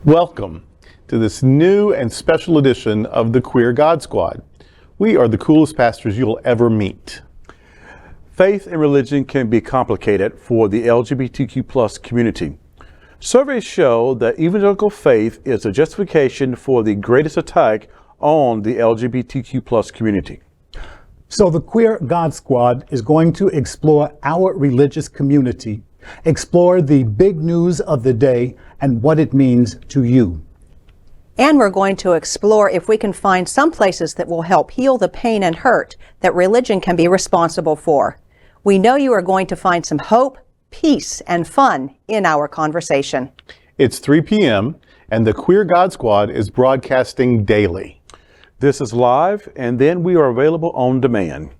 Welcome to this new and special edition of the Queer God Squad. We are the coolest pastors you'll ever meet. Faith and religion can be complicated for the LGBTQ plus community. Surveys show that evangelical faith is a justification for the greatest attack on the LGBTQ plus community. So the Queer God Squad is going to explore our religious community, explore the big news of the day and what it means to you. And we're going to explore if we can find some places that will help heal the pain and hurt that religion can be responsible for. We know you are going to find some hope, peace, and fun in our conversation. It's 3 p.m. and the Queer God Squad is broadcasting daily. This is live, and then we are available on demand.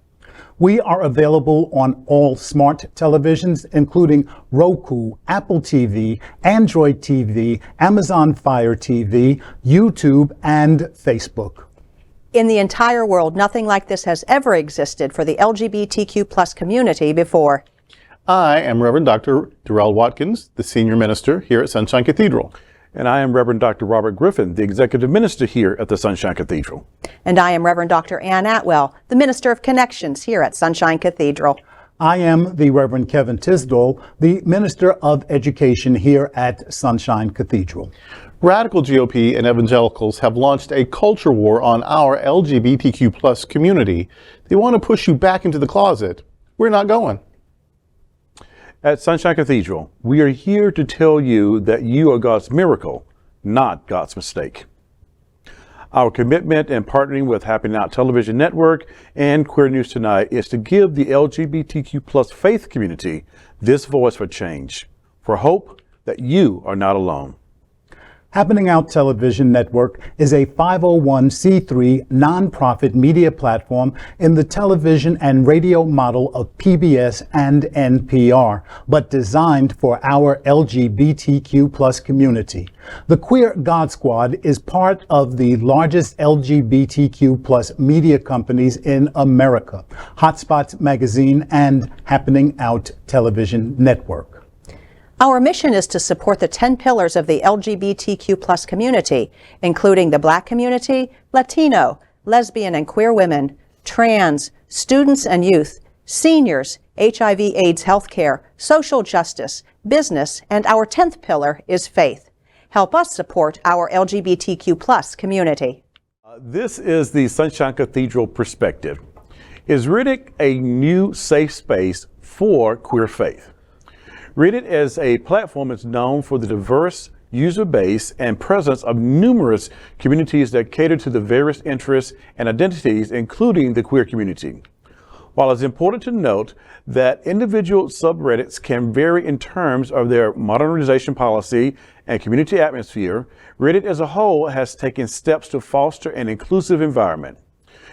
We are available on all smart televisions, including Roku, Apple TV, Android TV, Amazon Fire TV, YouTube, and Facebook. In the entire world, nothing like this has ever existed for the LGBTQ plus community before. I am Reverend Dr. Darrell Watkins, the Senior Minister here at Sunshine Cathedral. And I am Reverend Dr. Robert Griffin, the Executive Minister here at the Sunshine Cathedral. And I am Reverend Dr. Ann Atwell, the Minister of Connections here at Sunshine Cathedral. I am the Reverend Kevin Tisdall, the Minister of Education here at Sunshine Cathedral. Radical GOP and evangelicals have launched a culture war on our LGBTQ plus community. They want to push you back into the closet. We're not going. At Sunshine Cathedral, we are here to tell you that you are God's miracle, not God's mistake. Our commitment in partnering with Happening Out Television Network and Queer News Tonight is to give the LGBTQ plus faith community this voice for change, for hope that you are not alone. Happening Out Television Network is a 501c3 nonprofit media platform in the television and radio model of PBS and NPR, but designed for our LGBTQ plus community. The Queer God Squad is part of the largest LGBTQ plus media companies in America, Hotspots Magazine and Happening Out Television Network. Our mission is to support the 10 pillars of the LGBTQ plus community, including the Black community, Latino, lesbian and queer women, trans, students and youth, seniors, HIV/AIDS healthcare, social justice, business, and our 10th pillar is faith. Help us support our LGBTQ plus community. This is the Sunshine Cathedral perspective. Is Reddit a new safe space for queer faith? Reddit as a platform is known for the diverse user base and presence of numerous communities that cater to the various interests and identities, including the queer community. While it's important to note that individual subreddits can vary in terms of their modernization policy and community atmosphere, Reddit as a whole has taken steps to foster an inclusive environment.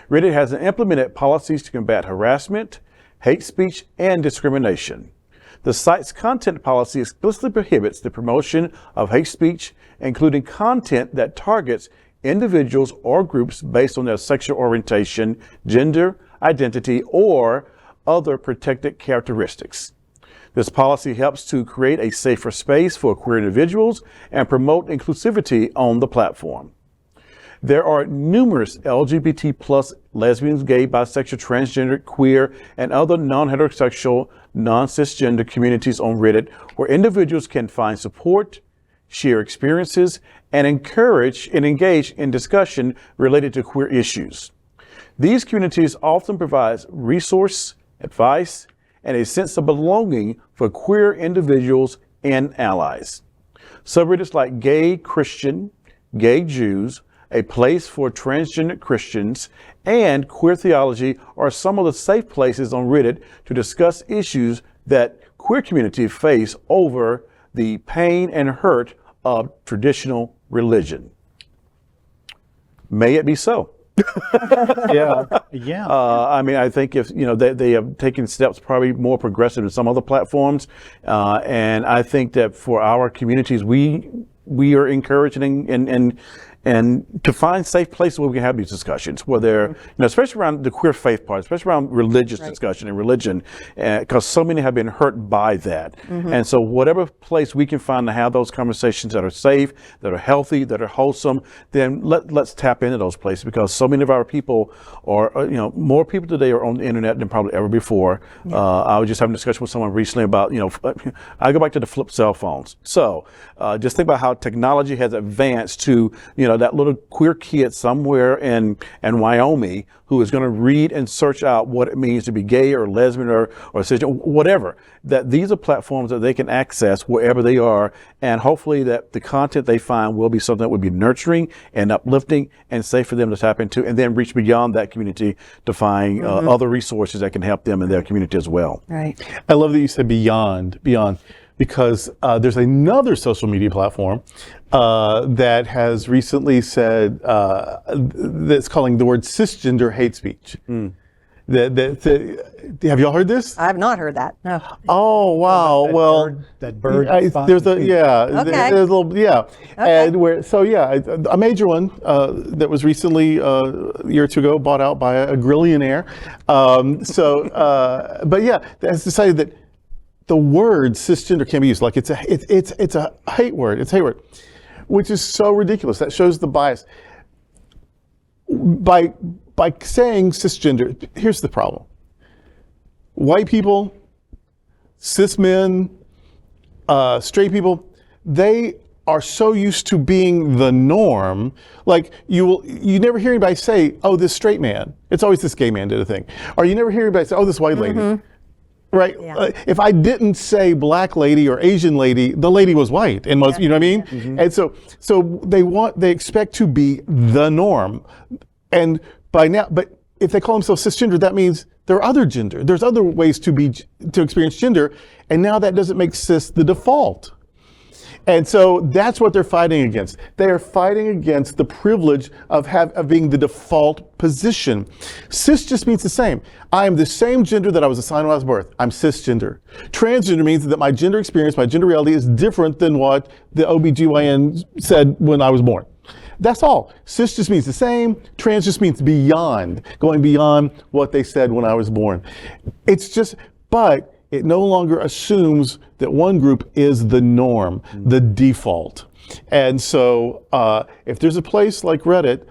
Reddit has implemented policies to combat harassment, hate speech, and discrimination. The site's content policy explicitly prohibits the promotion of hate speech, including content that targets individuals or groups based on their sexual orientation, gender, identity, or other protected characteristics. This policy helps to create a safer space for queer individuals and promote inclusivity on the platform. There are numerous LGBT plus lesbians, gay, bisexual, transgender, queer, and other non-heterosexual, non-cisgender communities on Reddit where individuals can find support, share experiences, and encourage and engage in discussion related to queer issues. These communities often provide resource, advice, and a sense of belonging for queer individuals and allies. Subreddits like Gay Christian, Gay Jews, A Place for Transgender Christians, and Queer Theology are some of the safe places on Reddit to discuss issues that queer communities face over the pain and hurt of traditional religion. May it be so. Yeah. I mean, I think if, they have taken steps probably more progressive than some other platforms. And I think that for our communities, we are encouraging and to find safe places where we can have these discussions, where they're, especially around the queer faith part, especially around religious discussion and religion, because so many have been hurt by that. And so whatever place we can find to have those conversations that are safe, that are healthy, that are wholesome, then let's tap into those places, because so many of our people are, more people today are on the internet than probably ever before. I was just having a discussion with someone recently about, I go back to the flip cell phones. So just think about how technology has advanced to, that little queer kid somewhere in Wyoming who is going to read and search out what it means to be gay or lesbian or cisgender, whatever. That these are platforms that they can access wherever they are, and hopefully that the content they find will be something that would be nurturing and uplifting and safe for them to tap into, and then reach beyond that community to find other resources that can help them in their community as well. Right. I love that you said beyond, because there's another social media platform that has recently said that's calling the word cisgender hate speech. Have y'all heard this? I have not heard that. No. Oh wow! That bird. There's a Okay. there's a little Okay. and a major one that was recently a year or two ago bought out by a grillionaire. But yeah, that's to say that the word cisgender can be used like it's a hate word. It's a hate word, which is so ridiculous. That shows the bias. By saying cisgender, here's the problem. White people, cis men, straight people, they are so used to being the norm. Like you never hear anybody say, "Oh, this straight man." It's always this gay man did a thing. Or you never hear anybody say, "Oh, this white lady." Right. Yeah. If I didn't say black lady or Asian lady, the lady was white, and most, you know what I mean. And so they expect to be the norm, and by now, but if they call themselves cisgender, that means there are other gender. There's other ways to experience gender, and now that doesn't make cis the default. And so that's what they're fighting against. They are fighting against the privilege of being the default position. Cis just means the same. I am the same gender that I was assigned when I was birth. I'm cisgender. Transgender means that my gender experience, my gender reality is different than what the OBGYN said when I was born. That's all. Cis just means the same. Trans just means beyond, going beyond what they said when I was born. But it no longer assumes that one group is the norm, the default. And so if there's a place like Reddit,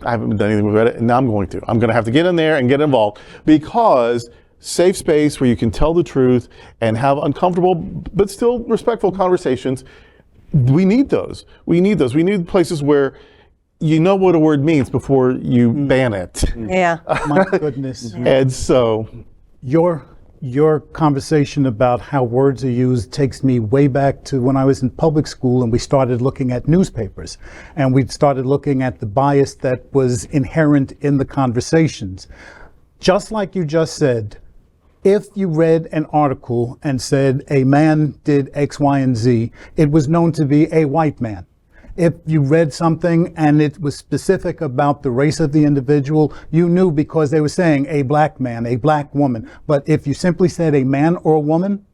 I haven't done anything with Reddit, and now I'm going to. I'm going to have to get in there and get involved, because safe space where you can tell the truth and have uncomfortable but still respectful conversations, we need those. We need places where you know what a word means before you ban it. Yeah. My goodness. And so Your conversation about how words are used takes me way back to when I was in public school and we started looking at newspapers, and we started looking at the bias that was inherent in the conversations. Just like you just said, if you read an article and said a man did X, Y, and Z, it was known to be a white man. If you read something and it was specific about the race of the individual, you knew because they were saying a black man, a black woman. But if you simply said a man or a woman,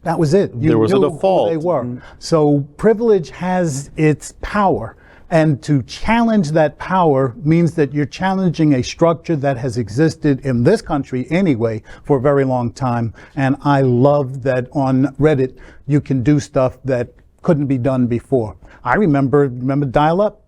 that was it. You there was a knew default. who they were. So privilege has its power. And to challenge that power means that you're challenging a structure that has existed in this country anyway for a very long time. And I love that on Reddit you can do stuff that couldn't be done before. I remember dial-up,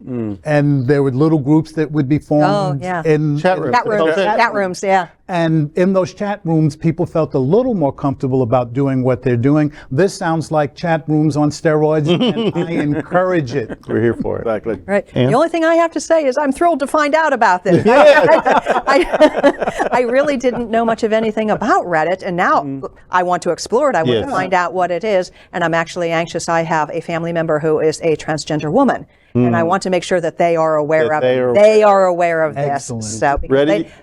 and there were little groups that would be formed in Chat rooms. Chat rooms, yeah. And in those chat rooms, people felt a little more comfortable about doing what they're doing. This sounds like chat rooms on steroids, and I encourage it. we're here for it. Exactly. Right. The only thing I have to say is I'm thrilled to find out about this. I really didn't know much of anything about Reddit, and now I want to explore it. I want to find out what it is, and I'm actually anxious. I have a family member who is a transgender woman, and I want to make sure that they are aware of it. They are aware of Excellent. this. So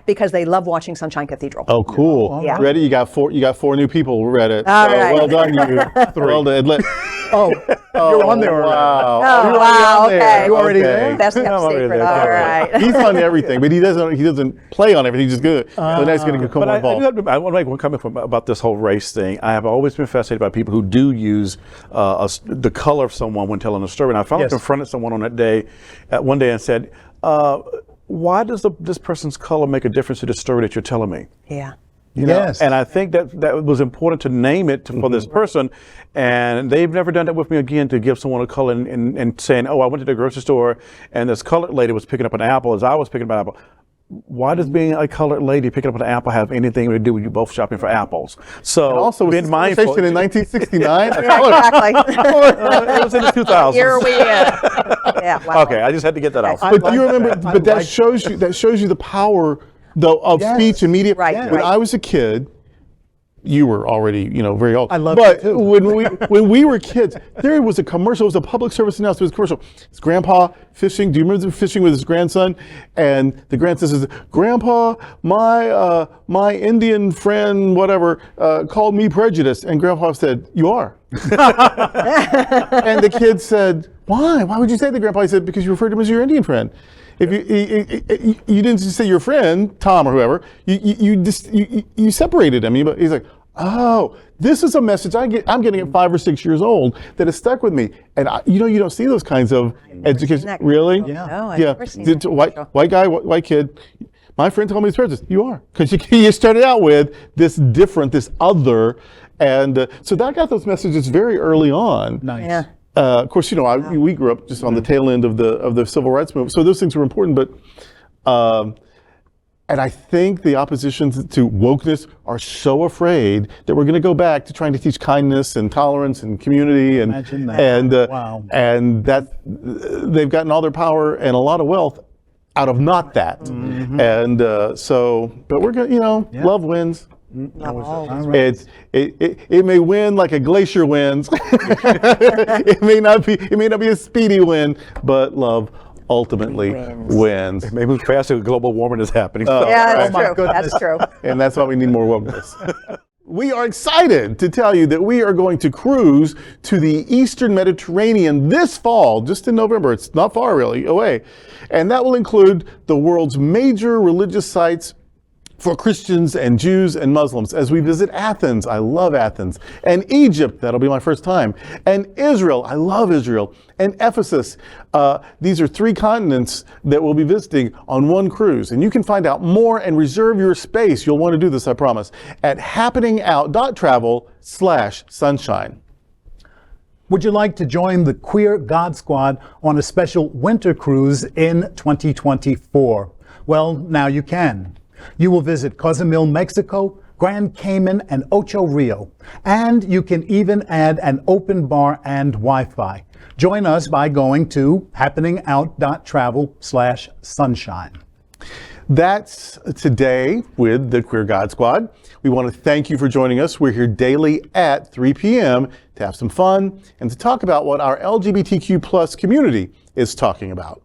because they love watching Sunshine Cathedral. Oh, cool. Yeah. Ready? You got four new people read it. All so right. well done, you. Well done. Oh, you're on there already. Wow. Oh, You're wow, already on there. okay. You already there? Best kept I'm already secret. there. All right. He's on everything, but he doesn't play on everything. He's just good. So now he's going to become But more I involved. want to make one comment about this whole race thing. I have always been fascinated by people who do use the color of someone when telling a story. And I finally Yes. confronted someone on that day, one day, and said, "Why does this person's color make a difference to the story that you're telling me?" Yeah. You know? Yes. And I think that was important to name it for this person. And they've never done that with me again, to give someone a color and saying, "Oh, I went to the grocery store and this colored lady was picking up an apple as I was picking up an apple." Why does being a colored lady picking up an apple have anything to do with you both shopping for apples? So Also, was being this mindful. conversation in 1969? Yeah, exactly. It was in the 2000s. Here we are. Yeah. Wow. Okay, I just had to get that out. I But like you remember, that. I but that like shows you the power though of Yes. speech and media. Right, When right. I was a kid, you were already, very old. I love But it too. when we were kids, there was a commercial. It was a public service announcement. It was a commercial. It's Grandpa fishing. Do you remember fishing with his grandson? And the grandson says, "Grandpa, my Indian friend, whatever, called me prejudiced." And Grandpa said, "You are." And the kid said, "Why? Why would you say that, Grandpa?" He said, "Because you referred to him as your Indian friend. If you didn't just say your friend, Tom or whoever, you separated him." He's like, "Oh, this is a message I'm getting at 5 or 6 years old that has stuck with me." And you don't see those kinds of education. that Really? commercial. Yeah. No, I've Yeah. never seen that commercial. White guy, white kid. My friend told me he's prejudiced. You are, because you started out with this different, this other, and so that got those messages very early on. Nice. Yeah. Of course, we grew up just on the tail end of the civil rights movement, so those things were important. But, and I think the opposition to wokeness are so afraid that we're going to go back to trying to teach kindness and tolerance and community, and Imagine that. and Wow. and that they've gotten all their power and a lot of wealth out of not that. And but we're going, love wins. It may win like a glacier wins. it may not be a speedy win, but love ultimately wins. Maybe faster, global warming is happening. Yeah, that's my true. goodness. That's true. And that's why we need more wokeness. We are excited to tell you that we are going to cruise to the Eastern Mediterranean this fall, just in November. It's not far really away. And that will include the world's major religious sites for Christians and Jews and Muslims as we visit Athens. I love Athens. And Egypt, that'll be my first time. And Israel, I love Israel. And Ephesus. These are 3 continents that we'll be visiting on one cruise. And you can find out more and reserve your space. You'll want to do this, I promise, at happeningout.travel/sunshine. Would you like to join the Queer God Squad on a special winter cruise in 2024? Well, now you can. You will visit Cozumel, Mexico, Grand Cayman, and Ocho Rio. And you can even add an open bar and Wi-Fi. Join us by going to happeningout.travel/sunshine. That's today with the Queer God Squad. We want to thank you for joining us. We're here daily at 3 p.m. to have some fun and to talk about what our LGBTQ plus community is talking about.